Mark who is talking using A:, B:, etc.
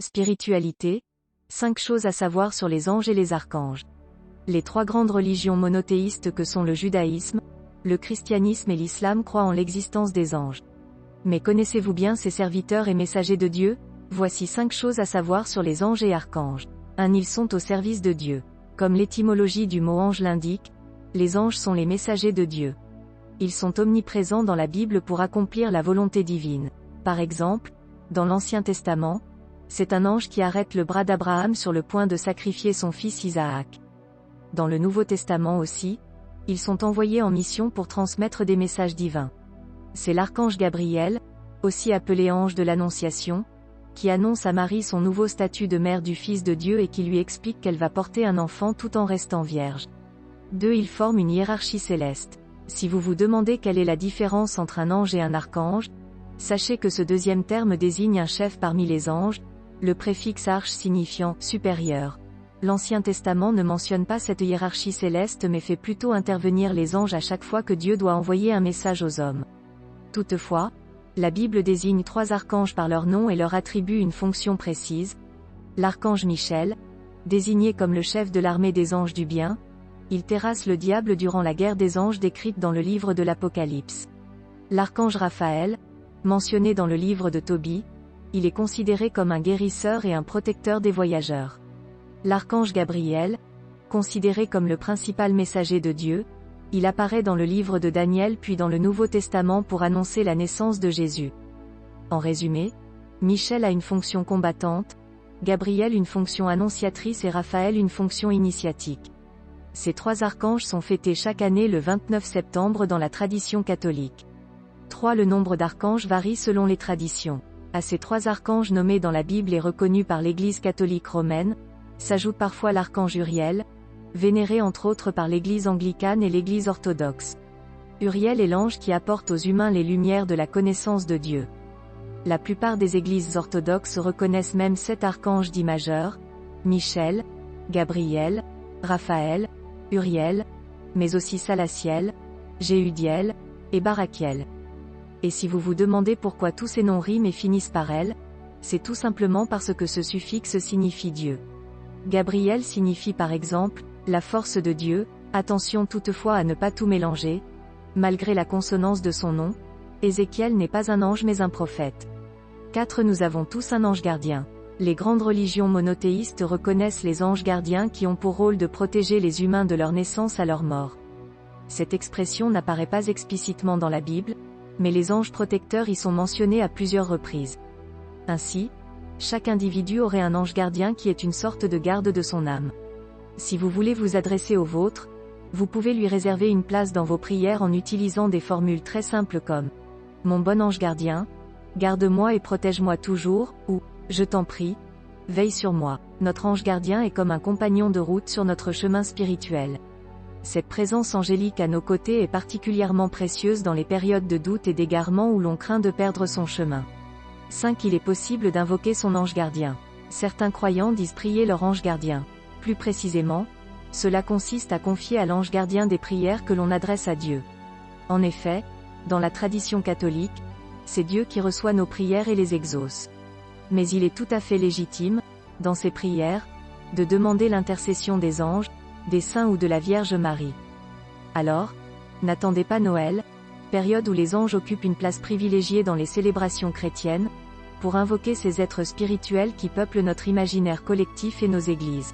A: Spiritualité, 5 choses à savoir sur les anges et les archanges. Les 3 grandes religions monothéistes que sont le judaïsme, le christianisme et l'islam croient en l'existence des anges. Mais connaissez-vous bien ces serviteurs et messagers de Dieu? Voici 5 choses à savoir sur les anges et archanges. 1. Ils sont au service de Dieu. Comme l'étymologie du mot ange l'indique, les anges sont les messagers de Dieu. Ils sont omniprésents dans la Bible pour accomplir la volonté divine. Par exemple, dans l'Ancien Testament, c'est un ange qui arrête le bras d'Abraham sur le point de sacrifier son fils Isaac. Dans le Nouveau Testament aussi, ils sont envoyés en mission pour transmettre des messages divins. C'est l'archange Gabriel, aussi appelé ange de l'Annonciation, qui annonce à Marie son nouveau statut de mère du Fils de Dieu et qui lui explique qu'elle va porter un enfant tout en restant vierge. 2. Ils forment une hiérarchie céleste. Si vous vous demandez quelle est la différence entre un ange et un archange, sachez que ce deuxième terme désigne un chef parmi les anges, le préfixe arche signifiant « supérieur ». L'Ancien Testament ne mentionne pas cette hiérarchie céleste mais fait plutôt intervenir les anges à chaque fois que Dieu doit envoyer un message aux hommes. Toutefois, la Bible désigne 3 archanges par leur nom et leur attribue une fonction précise. L'archange Michel, désigné comme le chef de l'armée des anges du bien, il terrasse le diable durant la guerre des anges décrite dans le livre de l'Apocalypse. L'archange Raphaël, mentionné dans le livre de Tobie, il est considéré comme un guérisseur et un protecteur des voyageurs. L'archange Gabriel, considéré comme le principal messager de Dieu, il apparaît dans le livre de Daniel puis dans le Nouveau Testament pour annoncer la naissance de Jésus. En résumé, Michel a une fonction combattante, Gabriel une fonction annonciatrice et Raphaël une fonction initiatique. Ces 3 archanges sont fêtés chaque année le 29 septembre dans la tradition catholique. 3. Le nombre d'archanges varie selon les traditions. À ces 3 archanges nommés dans la Bible et reconnus par l'Église catholique romaine, s'ajoute parfois l'archange Uriel, vénéré entre autres par l'Église anglicane et l'Église orthodoxe. Uriel est l'ange qui apporte aux humains les lumières de la connaissance de Dieu. La plupart des églises orthodoxes reconnaissent même 7 archanges dits majeurs, Michel, Gabriel, Raphaël, Uriel, mais aussi Salaciel, Jéhudiel, et Barachiel. Et si vous vous demandez pourquoi tous ces noms riment et finissent par elle, c'est tout simplement parce que ce suffixe signifie Dieu. Gabriel signifie par exemple, la force de Dieu, attention toutefois à ne pas tout mélanger, malgré la consonance de son nom, Ézéchiel n'est pas un ange mais un prophète. 4. Nous avons tous un ange gardien. Les grandes religions monothéistes reconnaissent les anges gardiens qui ont pour rôle de protéger les humains de leur naissance à leur mort. Cette expression n'apparaît pas explicitement dans la Bible, mais les anges protecteurs y sont mentionnés à plusieurs reprises. Ainsi, chaque individu aurait un ange gardien qui est une sorte de garde de son âme. Si vous voulez vous adresser au vôtre, vous pouvez lui réserver une place dans vos prières en utilisant des formules très simples comme « Mon bon ange gardien, garde-moi et protège-moi toujours » ou « Je t'en prie, veille sur moi ». Notre ange gardien est comme un compagnon de route sur notre chemin spirituel. Cette présence angélique à nos côtés est particulièrement précieuse dans les périodes de doute et d'égarement où l'on craint de perdre son chemin. 5. Il est possible d'invoquer son ange gardien. Certains croyants disent prier leur ange gardien. Plus précisément, cela consiste à confier à l'ange gardien des prières que l'on adresse à Dieu. En effet, dans la tradition catholique, c'est Dieu qui reçoit nos prières et les exauce. Mais il est tout à fait légitime, dans ces prières, de demander l'intercession des anges, des saints ou de la Vierge Marie. Alors, n'attendez pas Noël, période où les anges occupent une place privilégiée dans les célébrations chrétiennes, pour invoquer ces êtres spirituels qui peuplent notre imaginaire collectif et nos églises.